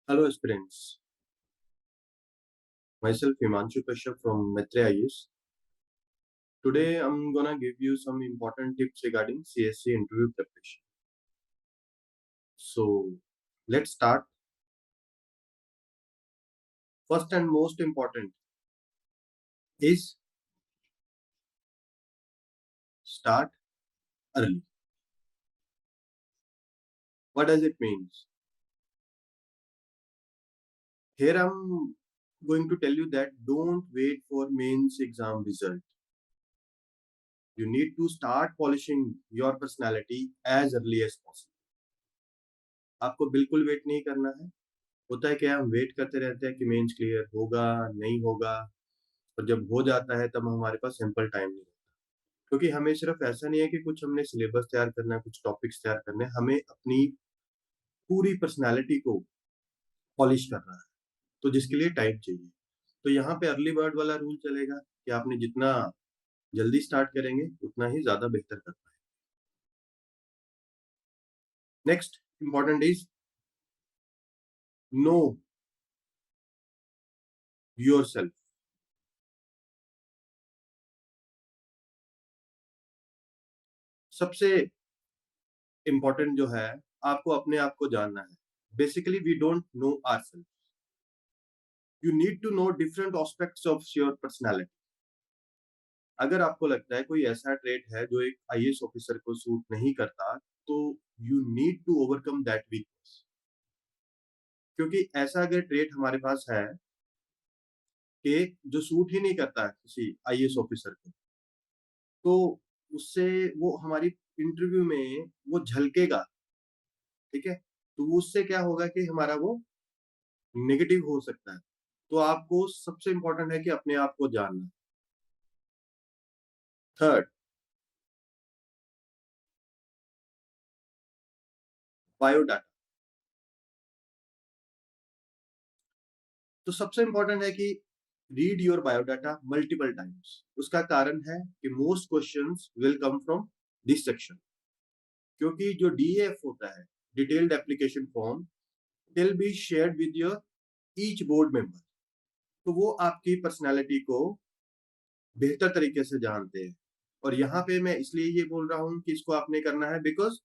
Hello aspirants, myself Himanshu Kashyap from Maitre IAS. Today I'm gonna give you some important tips regarding CSC interview preparation. So let's start. First and most important is start early. What does it mean? Here I'm going to tell you that don't wait for mains exam result. You need to start polishing your personality as early as possible. आपको बिल्कुल wait नहीं करना है। होता है क्या, हम wait करते रहते हैं कि मेंस क्लियर होगा नहीं होगा, और जब हो जाता है तब हमारे पास सिंपल टाइम नहीं होता। क्योंकि हमें सिर्फ ऐसा नहीं है कि कुछ हमने सिलेबस तैयार करना है, कुछ टॉपिक्स तैयार करने हैं, हमें अपनी पूरी पर्सनालिटी को पॉलिश करना है, तो जिसके लिए टाइम चाहिए। तो यहाँ पे अर्ली बर्ड वाला रूल चलेगा कि आपने जितना जल्दी स्टार्ट करेंगे उतना ही ज्यादा बेहतर कर पाएंगे। Next important is know yourself. सबसे इंपॉर्टेंट जो है, आपको अपने आप को जानना है। Basically we don't know ourselves. You need to know different aspects of your personality. अगर आपको लगता है कोई ऐसा ट्रेट है जो एक आईएएस ऑफिसर को सूट नहीं करता, तो you need to overcome that weakness. क्योंकि ऐसा अगर ट्रेट हमारे पास है कि जो सूट ही नहीं करता है किसी आईएएस ऑफिसर को, तो उससे वो हमारी इंटरव्यू में वो झलकेगा। ठीक है, तो उससे क्या होगा कि हमारा वो नेगेटिव हो सकता है। तो आपको सबसे इंपॉर्टेंट है कि अपने आप को जानना। Third, biodata. तो सबसे इंपॉर्टेंट है कि read your biodata multiple times. उसका कारण है कि most questions will come from this section. क्योंकि जो डीएफ होता है, detailed application form, will be shared with your each board member. तो वो आपकी पर्सनालिटी को बेहतर तरीके से जानते हैं। और यहाँ पे मैं इसलिए ये बोल रहा हूँ कि इसको आपने करना है because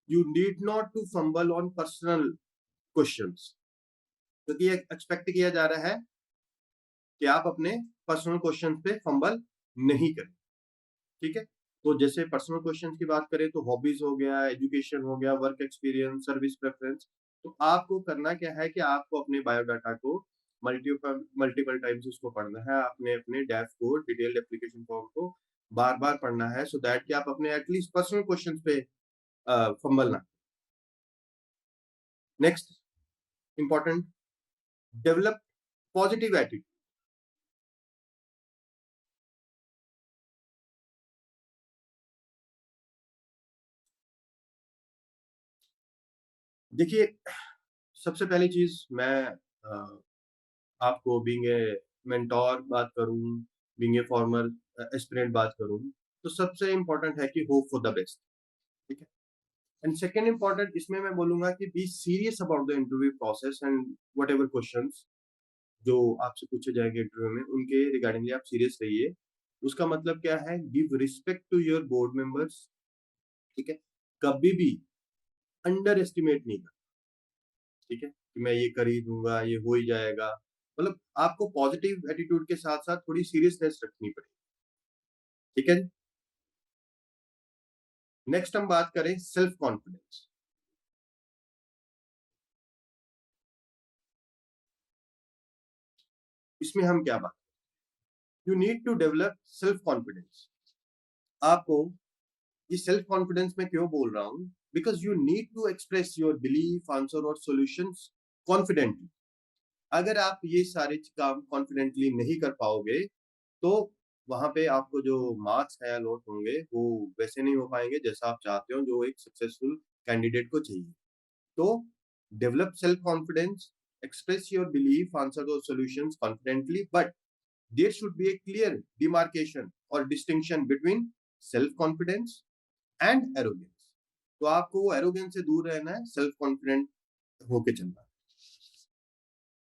you need not to fumble on personal questions. क्योंकि एक्सपेक्ट किया जा रहा है कि आप अपने पर्सनल क्वेश्चन पे फंबल नहीं करें। ठीक है, तो जैसे पर्सनल क्वेश्चन की बात करें तो हॉबीज हो गया, एजुकेशन हो गया, वर्क एक्सपीरियंस, सर्विस प्रेफरेंस। तो आपको करना क्या है कि आपको अपने बायोडाटा को मल्टीपल मल्टीपल टाइम्स उसको पढ़ना है। आपने अपने डैफ को, डिटेल्ड एप्लीकेशन फॉर्म को बार बार पढ़ना है, सो दैट कि आप अपने एटलीस्ट पर्सनल क्वेश्चन पे फंबल ना। Next important, develop positive attitude. देखिए, सबसे पहली चीज मैं आपको बीइंग ए मेंटोर बात करूं, बीइंग ए फॉर्मर एस्पिरेंट बात करूं, तो सबसे इंपॉर्टेंट है कि होप फॉर द बेस्ट। ठीक है, एंड सेकंड इंपॉर्टेंट इसमें मैं बोलूंगा कि be serious about the interview process and what ever questions जो आपसे पूछे जाएंगे इंटरव्यू में, उनके रिगार्डिंगली आप सीरियस रहिए। उसका मतलब क्या है, give respect to your board members. ठीक है, कभी भी अंडर एस्टिमेट नहीं करना। ठीक है, कि मैं ये कर ही दूंगा, ये हो ही जाएगा। मतलब आपको पॉजिटिव एटीट्यूड के साथ साथ थोड़ी सीरियसनेस रखनी पड़ेगी। ठीक है, नेक्स्ट हम बात करें सेल्फ कॉन्फिडेंस। इसमें हम क्या बात, you need to develop self confidence. आपको ये सेल्फ कॉन्फिडेंस मैं क्यों बोल रहा हूं, because you need to express your belief, answer और सॉल्यूशंस कॉन्फिडेंटली। अगर आप ये सारे काम कॉन्फिडेंटली नहीं कर पाओगे, तो वहां पे आपको जो मार्क्स है अलॉट होंगे वो वैसे नहीं हो पाएंगे जैसा आप चाहते हो, जो एक सक्सेसफुल कैंडिडेट को चाहिए। तो develop self confidence, express your belief, answer those solutions confidently, but there should be a clear demarcation or distinction between self confidence and arrogance. तो आपको वो एरोगेंस से दूर रहना है, सेल्फ कॉन्फिडेंट होके चलना है।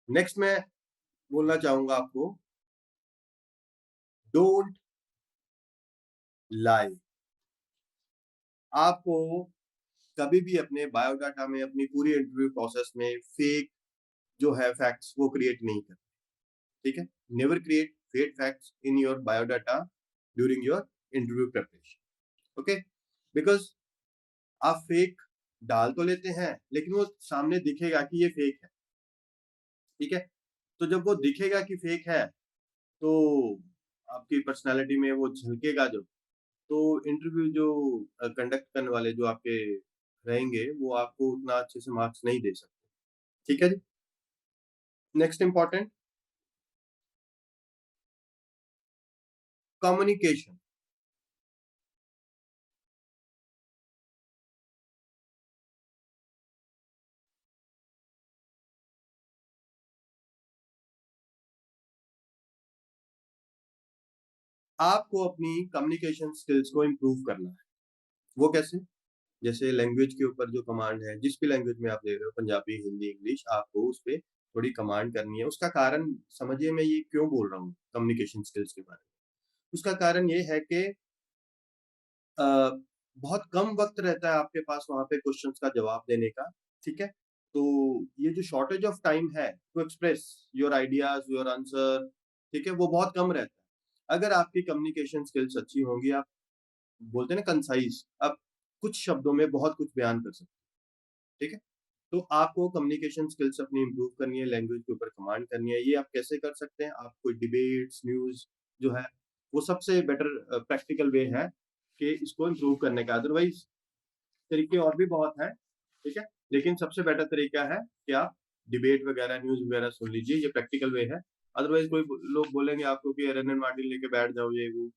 नेक्स्ट मैं बोलना चाहूंगा आपको, डोंट लाई। आपको कभी भी अपने बायोडाटा में, अपनी पूरी इंटरव्यू प्रोसेस में फेक जो है फैक्ट्स वो क्रिएट नहीं करते, ठीक है? Never create fake facts in your biodata during your interview preparation, okay? Because आप फेक डाल तो लेते हैं, लेकिन वो सामने दिखेगा कि ये फेक है, ठीक है? तो जब वो दिखेगा कि फेक है, तो आपकी पर्सनालिटी में वो झलकेगा जो, तो इंटरव्यू जो कंडक्ट करने वाले जो आपके रहेंगे, वो आपको उतना अच्छे से मार्क्स नहीं दे सकते, ठीक है जी? Next important, communication. आपको अपनी कम्युनिकेशन स्किल्स को इम्प्रूव करना है। वो कैसे? जैसे लैंग्वेज के ऊपर जो कमांड है, जिस भी लैंग्वेज में आप ले रहे हो, पंजाबी, हिंदी, इंग्लिश, आपको उस पे थोड़ी कमांड करनी है। उसका कारण समझिए, मैं ये क्यों बोल रहा हूँ कम्युनिकेशन स्किल्स के बारे में। उसका कारण ये है कि अ, बहुत कम वक़्त रहता है आपके पास वहाँ पे क्वेश्चन्स का जवाब देने का, ठीक है? तो ये जो शॉर्टेज ऑफ टाइम है to express your ideas, your answer, ठीक है? वो बहुत कम रहता है। अगर आपकी कम्युनिकेशन स्किल्स अच्छी होंगी, आप बोलते हैं ना कंसाइज़, आप कुछ शब्दों में बहुत कुछ बयान कर सकते हैं, ठीक है? तो आपको कम्युनिकेशन स्किल्स अपनी इम्प्रूव करनी है, लैंग्वेज के ऊपर कमांड करनी है। ये आप कैसे कर सकते हैं? आप कोई डिबेट्स, न्यूज़ जो है, वो सबसे बेटर प्रैक्टिकल वे है कि इसको इम्प्रूव करने का। अदरवाइज़ तरीके और भी बहुत हैं, ठीक है? लेकिन सबसे बेटर तरीका है कि आप डिबेट वगैरह, न्यूज़ वगैरह सुन लीजिए, ये प्रैक्टिकल वे है। अदरवाइज़ कोई ब लोग बोलेंगे आपको कि रन एंड मार्टिन लेके बैठ जाओ, ये वो।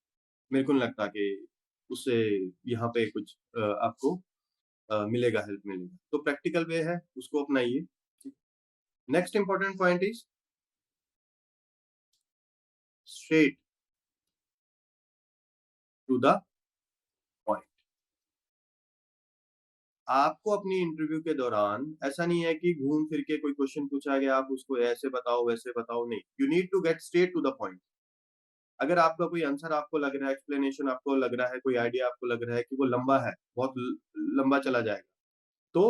मेरे को नहीं लगता कि उससे यहाँ पे कुछ आपको मिलेगा, हेल्प मिलेगा। तो प्रैक्टिकल वे है, उसको अपनाइए। Next important point is straight to the point. आपको अपनी इंटरव्यू के दौरान ऐसा नहीं है कि घूम फिर के कोई क्वेश्चन पूछा गया, आप उसको ऐसे बताओ, वैसे बताओ, नहीं। You need to get straight to the point. अगर आपका कोई आंसर आपको लग रहा है, एक्सप्लेनेशन आपको लग रहा है, कोई आइडिया आपको लग रहा है कि वो लंबा है, बहुत लंबा चला जाएगा, तो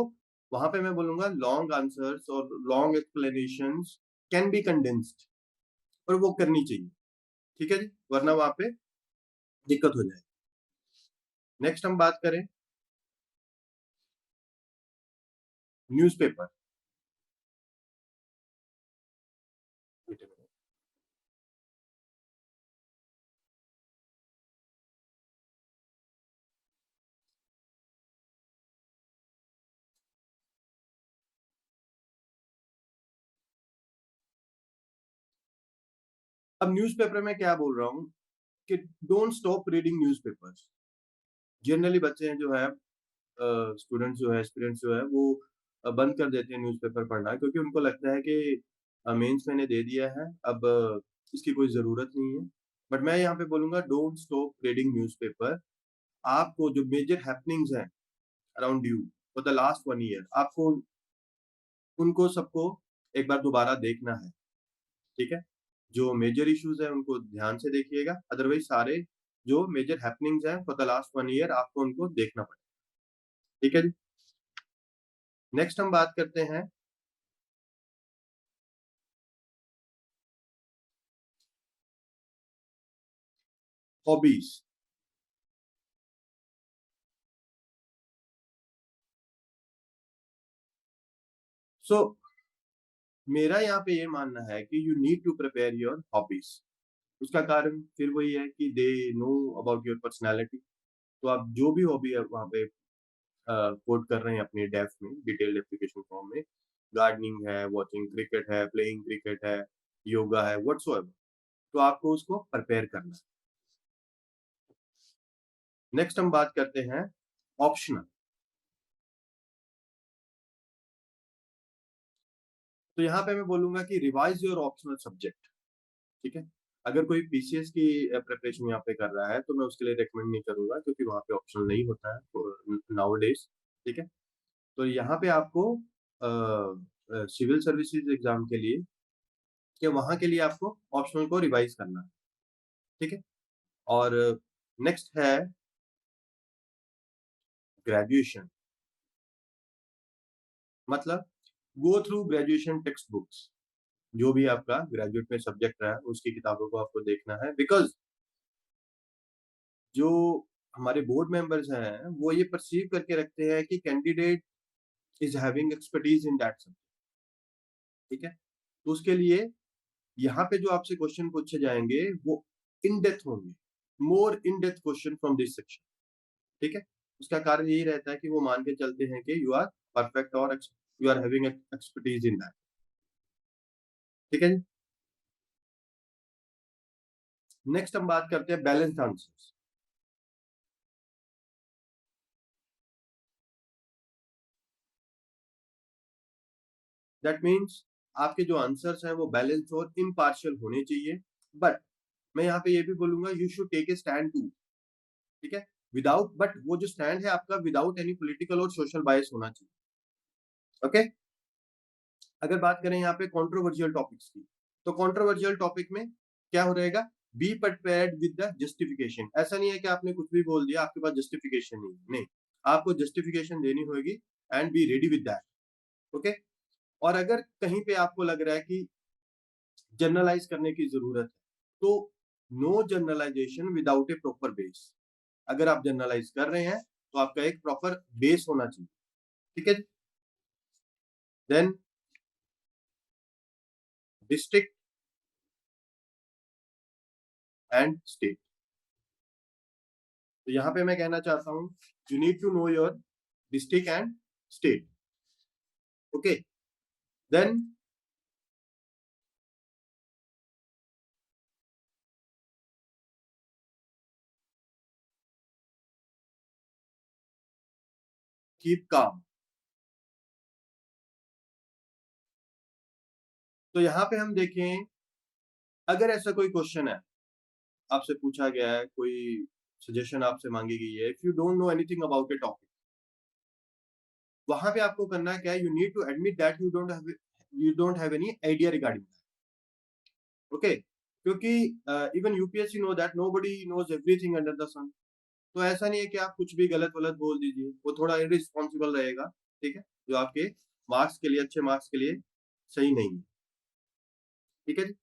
वहां पे मैं बोलूंगा लॉन्ग आंसर्स और long explanations can be condensed, और वो करनी चाहिए, ठीक है जी? वरना वहां पे दिक्कत हो जाए। नेक्स्ट हम बात करें न्यूज़पेपर। अब न्यूज़पेपर में क्या बोल रहा हूँ कि don't stop reading newspapers. Generally बच्चे हैं जो है, स्टूडेंट्स जो है, एस्पिरेंट्स जो है, वो बंद कर देते हैं न्यूज़पेपर पढ़ना, क्योंकि उनको लगता है कि मेंस मैंने दे दिया है, अब इसकी कोई ज़रूरत नहीं है। बट मैं यहाँ पे बोलूँगा डोंट स्टॉप रीडिंग न्यूज़पेपर। आपको जो मेजर हैपनिंग्स हैं around you for the last 1 year, आपको उनको सबको एक बार दोबारा देखना है, ठीक है? जो मेजर इश्यूज़ हैं उनको ध्यान से देखिएगा, अदरवाइज़ सारे जो मेजर हैपनिंग्स हैं फॉर द लास्ट 1 ईयर आपको उनको देखना पड़ेगा, ठीक है जी? नेक्स्ट हम बात करते हैं हॉबीज़। सो मेरा यहाँ पे ये मानना है कि you need to prepare your hobbies. उसका कारण फिर वही है कि they know about your personality. तो आप जो भी हॉबी है वहाँ पे कोड कर रहे हैं अपनी डेफ में, डिटेल्ड एप्लीकेशन फॉर्म में, गार्डनिंग है, वॉचिंग क्रिकेट है, प्लेइंग क्रिकेट है, योगा है, व्हाट्सोएवर, तो आपको उसको प्रिपेयर करना है। नेक्स्ट हम बात करते हैं ऑप्शनल। तो यहाँ पे मैं बोलूंगा कि रिवाइज योर ऑप्शनल सब्जेक्ट, ठीक है? अगर कोई पीसीएस की प्रिपरेशन यहाँ पे कर रहा है, तो मैं उसके लिए रिकमेंड नहीं करूँगा, क्योंकि वहाँ पे ऑप्शनल नहीं होता है नाउअडेज़, ठीक है? तो यहाँ पे आपको सिविल सर्विसेज एग्ज़ाम के लिए कि वहां के लिए आपको ऑप्शनल को रिवाइज करना है, ठीक है। और नेक्स्ट है ग्रेजुएशन, मतलब go through graduation text books. जो भी आपका ग्रेजुएट में सब्जेक्ट रहा है उसकी किताबों को आपको देखना है, बिकॉज जो हमारे बोर्ड मेंबर्स हैं वो ये परसीव करके रखते हैं कि candidate is having expertise in that subject, ठीक है। तो उसके लिए यहाँ पे जो आपसे क्वेश्चन पूछे जाएंगे वो इन डेप्थ होंगे, more in depth question from this section, ठीक है। उसका कारण यही रहता है कि वो मान के चलते हैं कि यू आर परफेक्ट और you are having expertise in that, ठीक है जी। नेक्स्ट हम बात करते हैं बैलेंस्ड आंसर्स। दैट मीन्स आपके जो आंसर्स हैं वो बैलेंस और इम्पार्शियल होने चाहिए, बट मैं यहाँ पे ये भी बोलूंगा you should take a stand too, ठीक है। विदाउट, बट वो जो स्टैंड है आपका विदाउट एनी पॉलिटिकल और सोशल बायस होना चाहिए, ओके। अगर बात करें यहाँ पे कंट्रोवर्शियल टॉपिक्स की, तो कंट्रोवर्शियल टॉपिक में क्या हो रहेगा, be prepared with the justification. ऐसा नहीं है कि आपने कुछ भी बोल दिया आपके पास जस्टिफिकेशन नहीं, नहीं, आपको जस्टिफिकेशन देनी होगी and be ready with that, okay. और अगर कहीं पे आपको लग रहा है कि जनरलाइज करने की जरूरत है, तो no generalization without a proper base. अगर आप जनरलाइज कर रहे हैं तो आपका एक प्रॉपर बेस होना चाहिए, ठीक है। देन डिस्ट्रिक्ट एंड स्टेट, तो यहाँ पे मैं कहना चाहता हूँ you need to know your district and state, okay. Then keep calm. तो यहाँ पे हम देखें, अगर ऐसा कोई क्वेश्चन है आपसे पूछा गया है, कोई सजेशन आपसे मांगी गई है, if you don't know anything about a topic, वहां पे आपको करना क्या है, you need to admit that you don't have any idea regarding, okay. क्योंकि even UPSC know that nobody knows everything under the sun. तो ऐसा नहीं है कि आप कुछ भी गलत वलत बोल दीजिए, वो थोड़ा इरिस्पॉन्सिबल रहेगा, ठीक है, जो आपके मार्क्स के लिए, अच्छे मार्क्स के लिए सही नहीं है, ठीक है जी।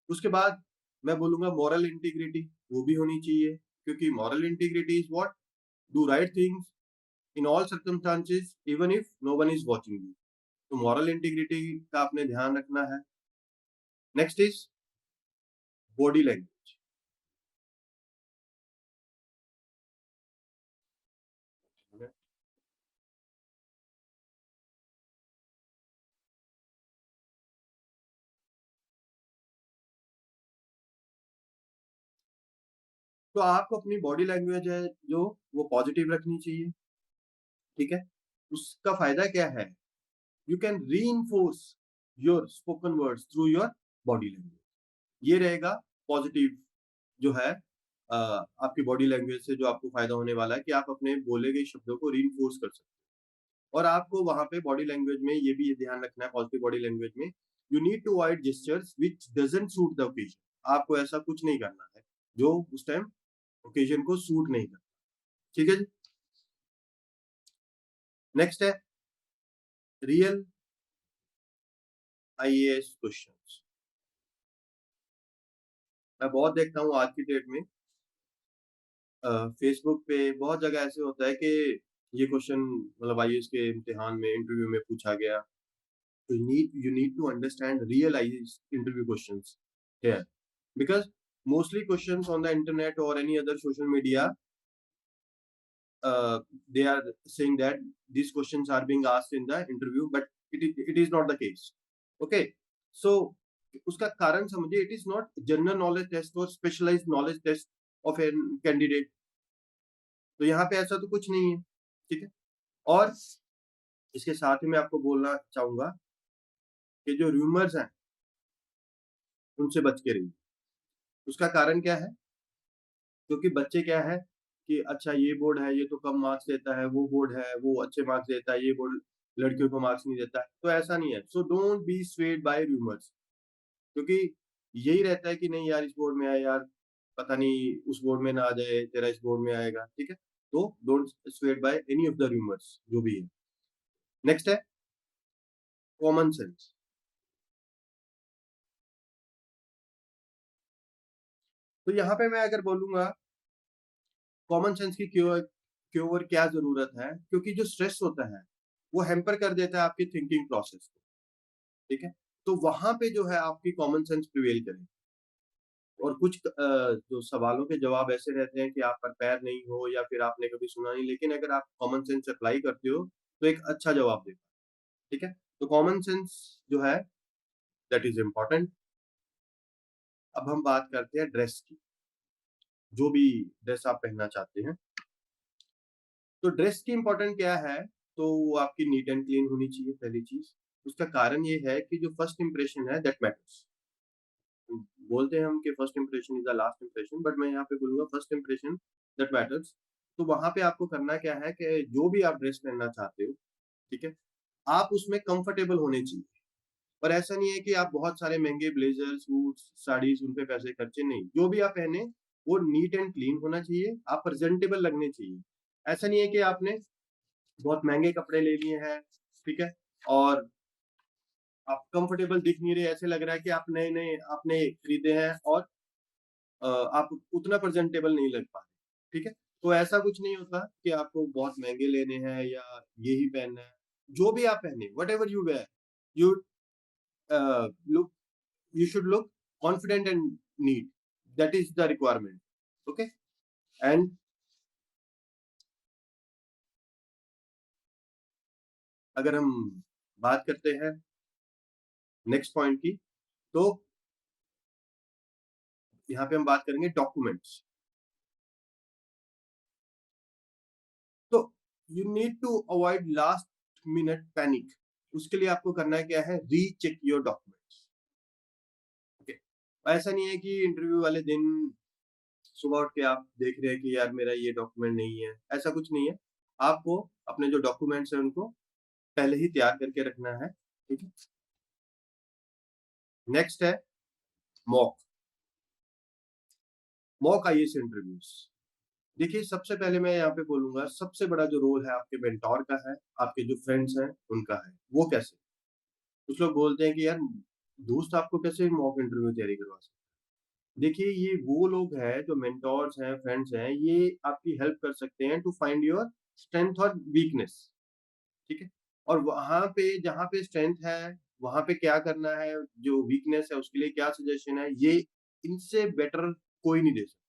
उसके बाद मैं बोलूंगा मॉरल इंटीग्रिटी, वो भी होनी चाहिए, क्योंकि moral integrity is what, do right things in all circumstances even if no one is watching you. तो मॉरल इंटीग्रिटी का आपने ध्यान रखना है। Next is body language. तो आपको अपनी बॉडी लैंग्वेज है जो वो पॉजिटिव रखनी चाहिए, ठीक है। उसका फायदा क्या है, you can reinforce your spoken words through your body language. ये रहेगा पॉजिटिव जो है आपकी बॉडी लैंग्वेज से जो आपको फायदा होने वाला है कि आप अपने बोले गए शब्दों को रीइंफोर्स कर सकते हैं। और आपको वहां पे बॉडी लैंग्वेज में ये भी ये ध्यान रखना है, पॉजिटिव बॉडी लैंग्वेज में you need to avoid gestures which doesn't suit the occasion. आपको ऐसा कुछ नहीं करना है जो उस टाइम ओकेजन को सूट नहीं करता, ठीक है जी। नेक्स्ट है रियल आईएएस क्वेश्चंस। मैं बहुत देखता हूँ आज की डेट में फेसबुक पे बहुत जगह ऐसे होता है कि ये क्वेश्चन मतलब आईएएस के इम्तिहान में इंटरव्यू में पूछा गया, तो you need to understand real IELTS interview questions here, because mostly questions on the internet or any other social media, they are saying that these questions are being asked in the interview, but it is not the case, okay। So उसका कारण समझिए, it is not general knowledge test or specialized knowledge test of a candidate। तो यहाँ पे ऐसा तो कुछ नहीं है, ठीक है। और इसके साथ ही मैं आपको बोलना चाहूंगा कि जो रूमर्स हैं उनसे बच के रहिए। उसका कारण क्या है, क्योंकि बच्चे क्या है कि अच्छा ये बोर्ड है ये तो कम मार्क्स देता है, वो बोर्ड है वो अच्छे मार्क्स देता है, ये बोर्ड लड़कियों को मार्क्स नहीं देता है, तो ऐसा नहीं है। So don't be swayed by rumours, क्योंकि यही रहता है कि नहीं यार इस बोर्ड में आए यार, पता नहीं उस बोर्ड में ना आ जाए, तेरा इस बोर्ड में आएगा, ठीक है? तो don't swayed by any of the rumours जो भी है। नेक्स्ट है कॉमन सेंस। तो यहाँ पे मैं अगर बोलूंगा कॉमन सेंस की क्यों और क्या जरूरत है, क्योंकि जो स्ट्रेस होता है वो हैम्पर कर देता है आपकी थिंकिंग प्रोसेस को, ठीक है? तो वहां पे जो है आपकी कॉमन सेंस प्रिवेल करे। और कुछ जो सवालों के जवाब ऐसे रहते हैं कि आप प्रिपेयर नहीं हो या फिर आपने कभी सुना नहीं, लेकिन अगर आप कॉमन सेंस अप्लाई करते हो तो एक अच्छा जवाब देगा, ठीक है? तो कॉमन सेंस जो है दैट इज इम्पोर्टेंट। अब हम बात करते हैं ड्रेस की, जो भी ड्रेस आप पहनना चाहते हैं। तो ड्रेस की इम्पोर्टेंट क्या है? तो वो आपकी नीट एंड क्लीन होनी चाहिए पहली चीज। उसका कारण ये है कि जो फर्स्ट इंप्रेशन है दैट मैटर्स। बोलते हैं हम कि first impression is the last impression, but मैं यहाँ पे बोलूंगा फर्स्ट इंप्रेशन दैट मैटर्स। तो वहां पे आपको करना क्या है कि जो भी आप ड्रेस पहनना चाहते हो, ठीक है, आप उसमें कंफर्टेबल होने चाहिए। पर ऐसा नहीं है कि आप बहुत सारे महंगे ब्लेजर सूट साड़ीज उन पे पैसे खर्चे, नहीं, जो भी आप पहने वो नीट एंड क्लीन होना चाहिए, आप प्रेजेंटेबल लगने चाहिए। ऐसा नहीं है कि आपने बहुत महंगे कपड़े ले लिए हैं, ठीक है, और आप कंफर्टेबल दिख नहीं रहे, ऐसे लग रहा है कि आप नए नए आपने खरीदे हैं और आप उतना प्रेजेंटेबल नहीं लग पा रहे, ठीक है? तो ऐसा कुछ नहीं होता कि आपको बहुत महंगे लेने हैं या यही पहनना है। जो भी आप पहने, whatever you wear, you look, you should look confident and neat, that is the requirement, okay? And अगर हम बात करते हैं नेक्स्ट पॉइंट की, तो यहाँ पे हम बात करेंगे डॉक्यूमेंट्स। तो you need to avoid last minute panic. उसके लिए आपको करना क्या है, रीचेक योर डॉक्यूमेंट्स, ओके? ऐसा नहीं है कि इंटरव्यू वाले दिन सुबह उठ के आप देख रहे हैं कि यार मेरा ये डॉक्यूमेंट नहीं है, ऐसा कुछ नहीं है। आपको अपने जो डॉक्यूमेंट्स हैं उनको पहले ही तैयार करके रखना है, ठीक है? नेक्स्ट है मॉक मॉक आईएएस इंटरव्यूज। देखिए, सबसे पहले मैं यहाँ पे बोलूंगा सबसे बड़ा जो रोल है आपके मेंटोर का है, आपके जो फ्रेंड्स हैं उनका है। वो कैसे? कुछ लोग बोलते हैं कि यार दोस्त आपको कैसे मॉक इंटरव्यू तैयारी करवा सकते हैं। देखिए, ये वो लोग हैं जो मेंटोर्स हैं, फ्रेंड्स हैं, ये आपकी हेल्प कर सकते हैं टू फाइंड योर स्ट्रेंथ और वीकनेस, ठीक है? और वहां पे जहाँ पे स्ट्रेंथ है वहां पे क्या करना है, जो वीकनेस है उसके लिए क्या सजेशन है, ये इनसे बेटर कोई नहीं दे सकता।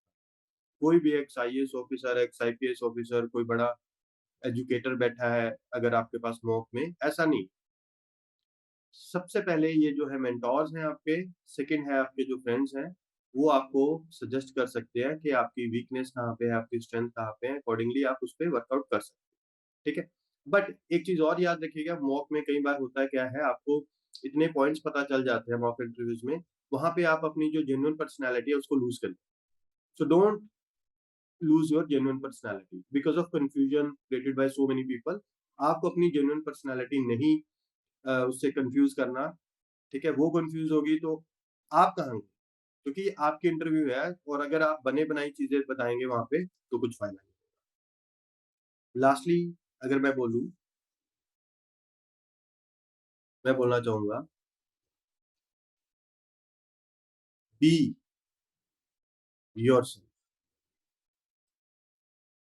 कोई भी x IAS officer, x IPS officer, कोई बड़ा एजुकेटर बैठा है अगर आपके पास मॉक में, ऐसा नहीं। सबसे पहले ये जो है मेंटोर्स हैं आपके, सेकंड है आपके जो फ्रेंड्स हैं, वो आपको सजेस्ट कर सकते हैं कि आपकी वीकनेस कहाँ पे है, आपकी स्ट्रेंथ कहाँ पे है, अकॉर्डिंगली आप उस पे वर्कआउट कर सकते हैं, ठीक है? बट एक चीज और याद रखिएगा, मॉक में कई बार होता है क्या है, आपको इतने पॉइंट्स पता चल जाते हैं मॉक इंटरव्यूज में, वहां पे आप अपनी जो जेन्युइन पर्सनैलिटी है उसको लूज कर, so don't lose your genuine personality because of confusion created by so many people। आपको अपनी genuine personality नहीं उससे कंफ्यूज करना, ठीक है? वो कंफ्यूज होगी तो आप कहाँ गए? क्योंकि ये आपकी इंटरव्यू है, और अगर आप बने बनाई चीजें बताएंगे वहां पे तो कुछ फायदा नहीं। लास्टली अगर मैं बोलूं, मैं बोलना चाहूंगा be yourself,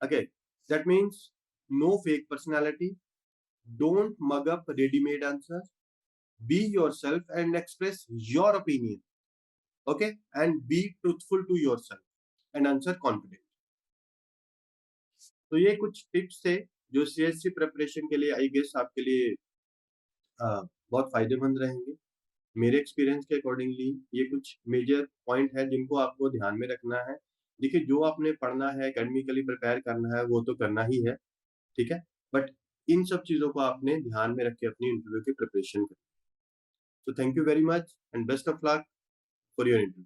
okay? That means no fake personality, don't mug up readymade answer, be yourself and express your opinion, okay? And be truthful to yourself and answer confident। तो ये कुछ टिप्स थे जो सीएससी प्रिपरेशन के लिए I guess आपके लिए बहुत फायदेमंद रहेंगे। मेरे एक्सपीरियंस के अकॉर्डिंगली ये कुछ मेजर पॉइंट है जिनको आपको ध्यान में रखना है। देखिए, जो आपने पढ़ना है, एकेडमिकली प्रिपेयर करना है, वो तो करना ही है, ठीक है? बट इन सब चीजों को आपने ध्यान में रख के अपनी इंटरव्यू की प्रिपरेशन करनी। So thank you very much and best of luck for your interview.